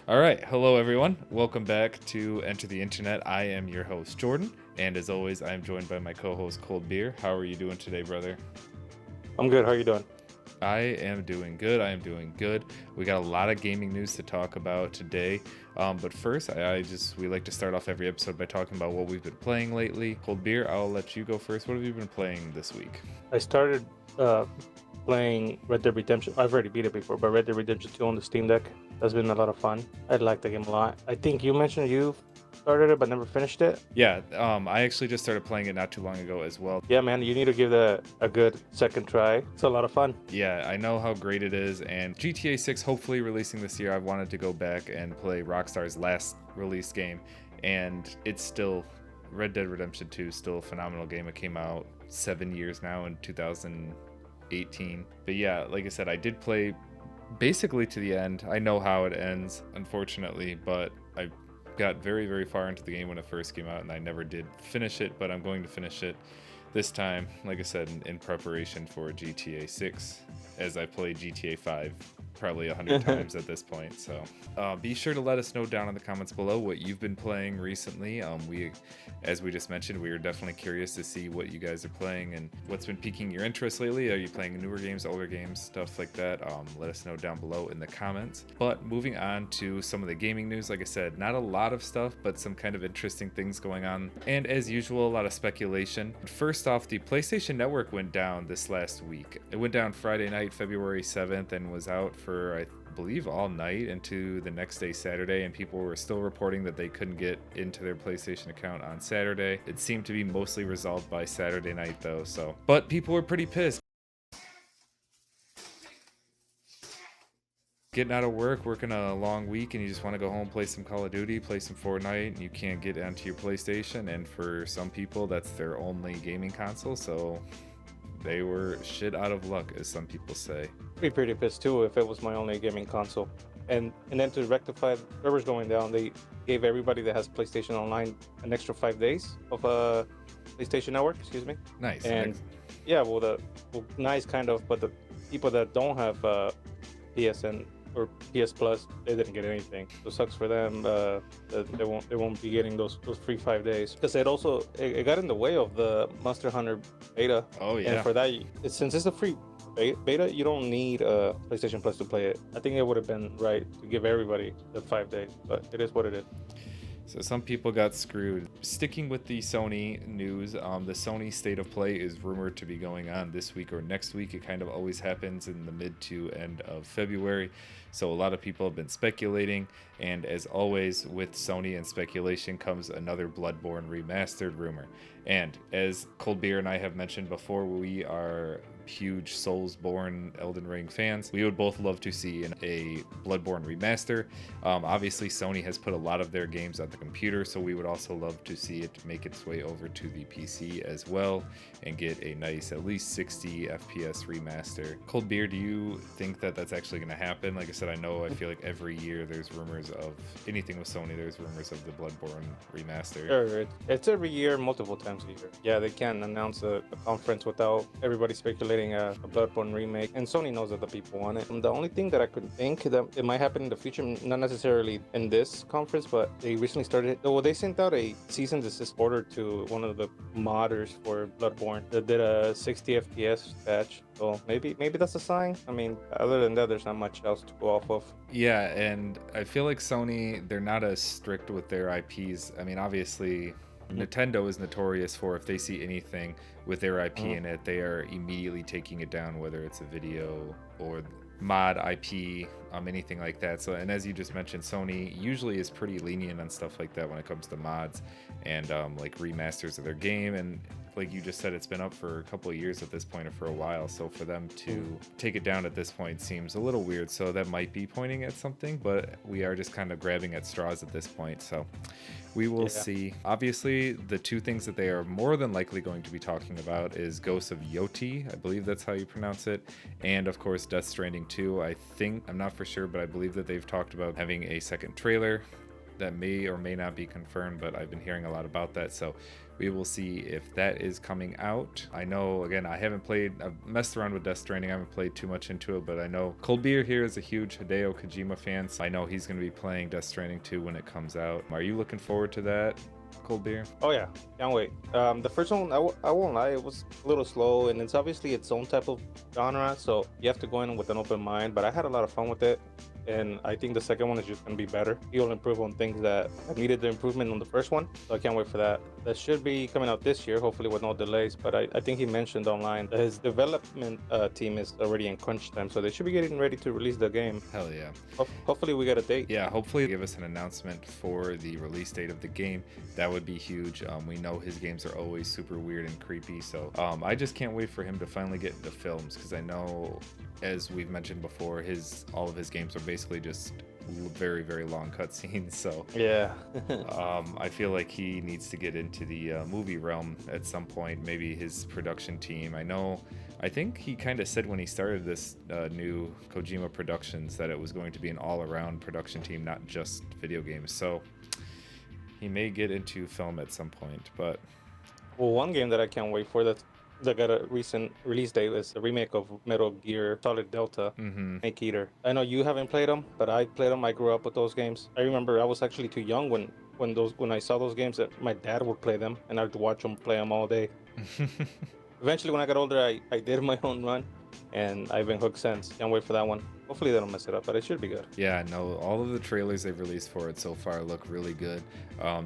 All right, hello everyone. Welcome back to Enter the Internet. I am your host Jordan, and as always, I am joined by my co-host Cold Beer. How are you doing today, brother? I'm good. How you doing? I am doing good. I am doing good. We got a lot of gaming news to talk about today. But first, we like to start off every episode by talking about what we've been playing lately. Cold Beer, I'll let you go first. What have you been playing this week? I started playing Red Dead Redemption. I've already beat it before, but Red Dead Redemption 2 on the Steam Deck. That's been a lot of fun. I like the game a lot. I think you mentioned you started it but never finished it. Yeah, I actually just started playing it not too long ago as well. Yeah, man, you need to give that a good second try. It's a lot of fun. Yeah, I know how great it is, and GTA 6 hopefully releasing this year. I've wanted to go back and play Rockstar's last release game, and it's still Red Dead Redemption 2 is still a phenomenal game. It came out 7 years now in 2018. But yeah, like I said, I did play basically to the end. I know how it ends, unfortunately, but I got very, very far into the game when it first came out, and I never did finish it, but I'm going to finish it this time, like I said, in preparation for GTA 6, as I play GTA 5 probably 100 times at this point. So be sure to let us know down in the comments below what you've been playing recently. As we just mentioned, we are definitely curious to see what you guys are playing and what's been piquing your interest lately. Are you playing newer games, older games, stuff like that? Let us know down below in the comments. But moving on to some of the gaming news, like I said, not a lot of stuff, but some kind of interesting things going on. And as usual, a lot of speculation. First off, the PlayStation Network went down this last week. It went down Friday night, February 7th, and was out for, I believe, all night into the next day, Saturday, and people were still reporting that they couldn't get into their PlayStation account on Saturday. It seemed to be mostly resolved by Saturday night though, but people were pretty pissed. Getting out of work, working a long week, and you just want to go home, play some Call of Duty, play some Fortnite, and you can't get onto your PlayStation, and for some people that's their only gaming console, so they were shit out of luck, as some people say. Be pretty pissed too if it was my only gaming console. And then to rectify servers going down, they gave everybody that has PlayStation Online an extra 5 days of PlayStation Network. Excuse me. Nice. And yeah, nice kind of, but the people that don't have PSN or PS Plus, they didn't get anything. So it sucks for them. They won't be getting those free 5 days, because it got in the way of the Monster Hunter beta. Oh yeah. And for that, since it's a free beta, you don't need a PlayStation Plus to play it. I think it would have been right to give everybody the 5 days, but it is what it is. So some people got screwed. Sticking with the Sony news, the Sony State of Play is rumored to be going on this week or next week. It kind of always happens in the mid to end of February. So a lot of people have been speculating. And as always with Sony and speculation comes another Bloodborne Remastered rumor. And as Cold Beer and I have mentioned before, we are huge Soulsborne Elden Ring fans. We would both love to see a Bloodborne remaster. Obviously Sony has put a lot of their games on the computer, so we would also love to see it make its way over to the PC as well and get a nice at least 60 FPS remaster. Cold Beer, do you think that that's actually going to happen? Like I said, I feel like every year there's rumors of anything with Sony, there's rumors of the Bloodborne remaster. Sure, it's every year, multiple times a year. Yeah, they can't announce a conference without everybody speculating a Bloodborne remake, and Sony knows that the people want it. And the only thing that I could think that it might happen in the future, not necessarily in this conference, but they recently started. Well, they sent out a cease and desist order to one of the modders for Bloodborne that did a 60 FPS patch. So maybe that's a sign. I mean, other than that, there's not much else to go off of. Yeah, and I feel like Sony, they're not as strict with their IPs. I mean, obviously Nintendo is notorious for, if they see anything with their IP in it, they are immediately taking it down, whether it's a video or mod IP, anything like that. So, and as you just mentioned, Sony usually is pretty lenient on stuff like that when it comes to mods and like remasters of their game. And like you just said, it's been up for a couple of years at this point, or for a while. So for them to take it down at this point seems a little weird. So that might be pointing at something, but we are just kind of grabbing at straws at this point. So we will see. Obviously, the two things that they are more than likely going to be talking about is Ghosts of Yoti, I believe that's how you pronounce it, and of course Death Stranding 2. I'm not for sure, but I believe that they've talked about having a second trailer that may or may not be confirmed, but I've been hearing a lot about that. So we will see if that is coming out. I know, again, I've messed around with Death Stranding. I haven't played too much into it, but I know Cold Beer here is a huge Hideo Kojima fan, so I know he's going to be playing Death Stranding 2 when it comes out. Are you looking forward to that, Cold Beer? Oh yeah, can't wait. The first one, I won't lie, it was a little slow, and it's obviously its own type of genre, so you have to go in with an open mind. But I had a lot of fun with it, and I think the second one is just gonna be better. He'll improve on things that needed the improvement on the first one, so I can't wait for that. That should be coming out this year, hopefully with no delays. But I think he mentioned online that his development team is already in crunch time, so they should be getting ready to release the game. Hell yeah. Hopefully we get a date. Yeah, hopefully give us an announcement for the release date of the game. That would be huge. We know his games are always super weird and creepy, so I just can't wait for him to finally get into films, because I know, as we've mentioned before, all of his games are basically just very, very long cutscenes. So yeah. I feel like he needs to get into the movie realm at some point. Maybe his production team. I think he kind of said when he started this new Kojima Productions that it was going to be an all-around production team, not just video games. So he may get into film at some point. But Well, one game that I can't wait for that got a recent release date is the remake of Metal Gear Solid Delta, Snake Eater. I know you haven't played them, but I played them. I grew up with those games. I remember I was actually too young when I saw those games that my dad would play them, and I'd watch him play them all day. Eventually, when I got older, I did my own run, and I've been hooked since. Can't wait for that one. Hopefully they don't mess it up, but it should be good. Yeah, no, all of the trailers they've released for it so far look really good.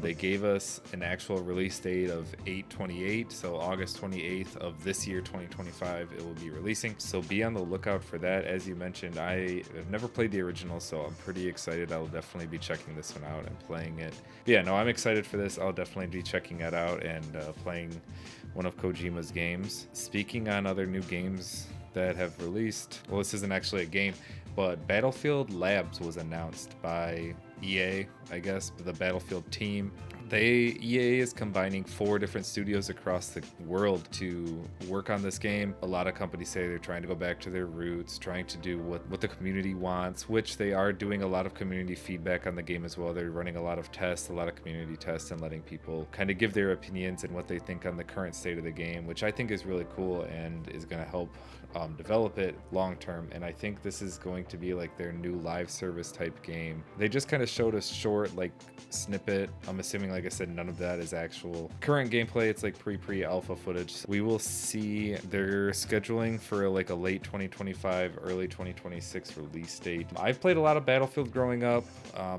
They gave us an actual release date of 8/28, so August 28th of this year, 2025, it will be releasing. So be on the lookout for that. As you mentioned, I have never played the original, so I'm pretty excited. I'll definitely be checking this one out and playing it. But yeah, no, I'm excited for this. I'll definitely be checking it out and playing one of Kojima's games. Speaking on other new games that have released, well, this isn't actually a game, but Battlefield Labs was announced by EA, I guess, the Battlefield team. EA is combining 4 different studios across the world to work on this game. A lot of companies say they're trying to go back to their roots, trying to do what the community wants, which they are doing a lot of community feedback on the game as well. They're running a lot of tests, a lot of community tests, and letting people kind of give their opinions and what they think on the current state of the game, which I think is really cool and is going to help develop it long term. And I think this is going to be like their new live service type game. They just kind of showed a short snippet. I'm assuming, like I said, none of that is actual current gameplay. It's like pre-alpha footage. We will see. They're scheduling for a late 2025, early 2026 release date. I've played a lot of Battlefield growing up.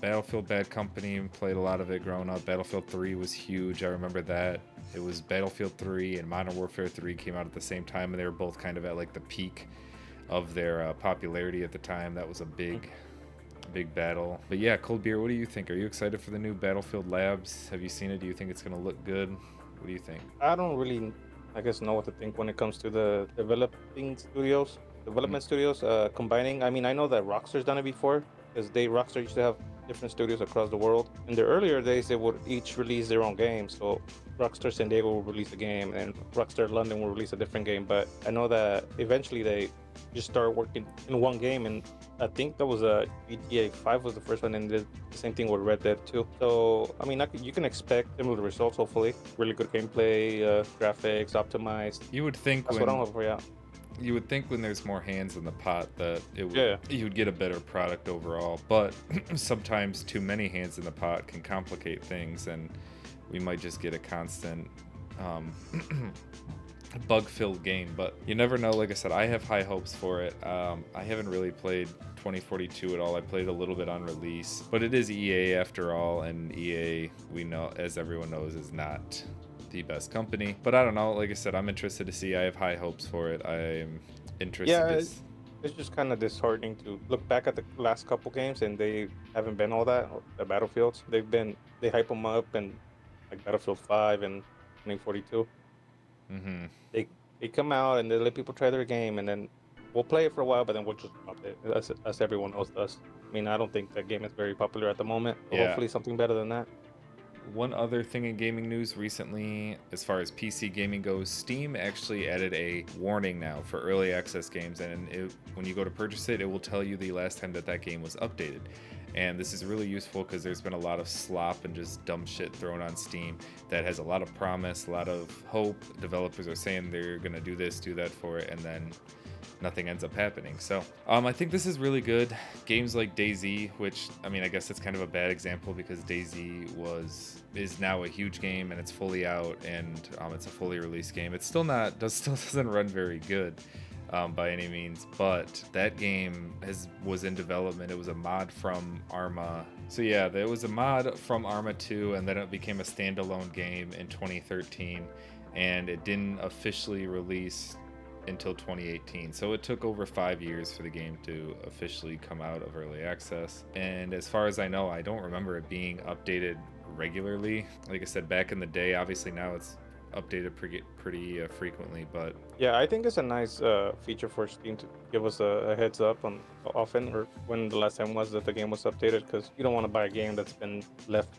Battlefield Bad Company, played a lot of it growing up. Battlefield 3 was huge. I remember that. It was Battlefield 3 and Modern Warfare 3 came out at the same time, and they were both kind of at the peak of their popularity at the time. That was a big battle. But yeah, Cold Beer, what do you think? Are you excited for the new Battlefield Labs? Have you seen it? Do you think it's going to look good? What do you think? I don't really, I guess, know what to think when it comes to the development studios combining. I mean, I know that Rockstar's done it before, because Rockstar used to have different studios across the world. In the earlier days, they would each release their own game. So Rockstar San Diego will release a game, and Rockstar London will release a different game. But I know that eventually they just start working in one game, and I think that was ETI 5 was the first one, and the same thing with Red Dead 2. So I mean, you can expect similar results. Hopefully, really good gameplay, graphics optimized. You would think that's what I'm hoping for. Yeah. You would think when there's more hands in the pot that you would get a better product overall, but sometimes too many hands in the pot can complicate things, and we might just get a constant bug-filled game. But you never know. Like I said, I have high hopes for it. I haven't really played 2042 at all. I played a little bit on release, but it is EA after all, and EA, we know, as everyone knows, is not the best company. But I don't know, like I said, I'm interested to see. I have high hopes for it. I'm interested. Yeah, it's just kind of disheartening to look back at the last couple games, and they haven't been all that. The Battlefields, they hype them up, and like Battlefield 5 and 2042. They come out and they let people try their game, and then we'll play it for a while, but then we'll just drop it, as everyone else does. I mean, I don't think that game is very popular at the moment. But hopefully something better than that. One other thing in gaming news recently, as far as PC gaming goes, Steam actually added a warning now for early access games, and when you go to purchase it, it will tell you the last time that game was updated. And this is really useful because there's been a lot of slop and just dumb shit thrown on Steam that has a lot of promise, a lot of hope. Developers are saying they're going to do this, do that for it, and then nothing ends up happening. So I think this is really good. Games like DayZ, which I mean, I guess it's kind of a bad example because DayZ is now a huge game and it's fully out, and it's a fully released game. It's still doesn't run very good by any means, but that game was in development. It was a mod from Arma. So yeah, there was a mod from Arma 2, and then it became a standalone game in 2013, and it didn't officially release until 2018. So it took over 5 years for the game to officially come out of early access. And as far as I know, I don't remember it being updated regularly. Like I said, back in the day, obviously now it's updated pretty frequently, but Yeah, I think it's a nice feature for Steam to give us a heads up on often or when the last time was that the game was updated, because you don't want to buy a game that's been left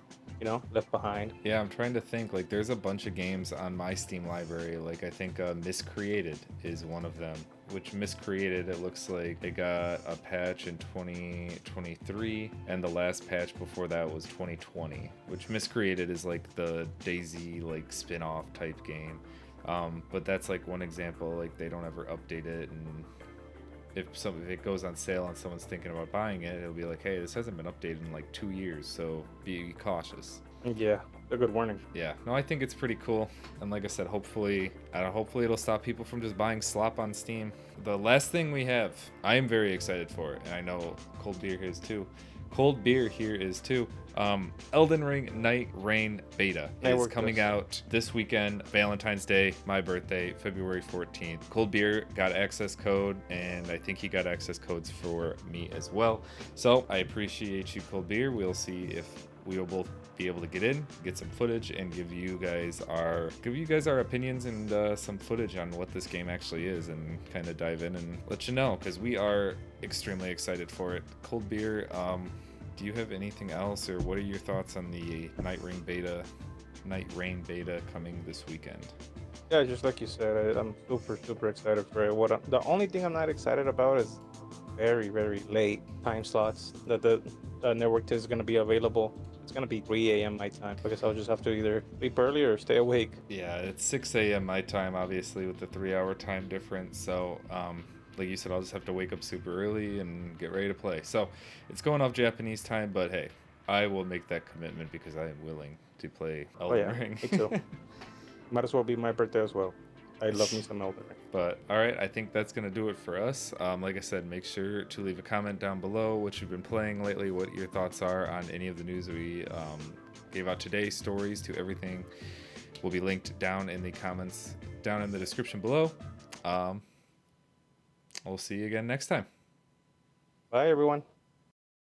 behind. yeah, I'm trying to think. Like, there's a bunch of games on my Steam library. Like, I think Miscreated is one of them. Which Miscreated, it looks like they got a patch in 2023, and the last patch before that was 2020. Which Miscreated is like the DayZ like spin-off type game. But that's like one example. Like, they don't ever update it, and if it goes on sale and someone's thinking about buying it, it'll be like, hey, this hasn't been updated in like 2 years, so be cautious. Yeah, a good warning. Yeah, no, I think it's pretty cool, and like I said, hopefully it'll stop people from just buying slop on Steam. The last thing we have, I am very excited for it, and I know Cold Beer here is too. Elden Ring Nightreign beta is coming out this weekend, Valentine's Day, my birthday, February 14th. Cold Beer got access code, and I think he got access codes for me as well. So I appreciate you, Cold Beer. We'll see if we will both be able to get some footage, and give you guys our opinions and some footage on what this game actually is, and kind of dive in and let you know, because we are extremely excited for it. Cold Beer, do you have anything else, or what are your thoughts on the Nightreign beta coming this weekend? Yeah, just like you said, I'm super excited for it. The only thing I'm not excited about is very late time slots that the network is going to be available. It's going to be 3 a.m. my time. I guess I'll just have to either sleep early or stay awake. Yeah, it's 6 a.m. my time, obviously, with the 3-hour time difference. So, like you said, I'll just have to wake up super early and get ready to play. So, it's going off Japanese time, but hey, I will make that commitment because I am willing to play Elden Ring. Me too. Might as well be my birthday as well. I love me some Elden Ring. But all right, I think that's going to do it for us. Like I said, make sure to leave a comment down below what you've been playing lately, what your thoughts are on any of the news we gave out today. Stories to everything will be linked down in the comments, down in the description below. We'll see you again next time. Bye, everyone.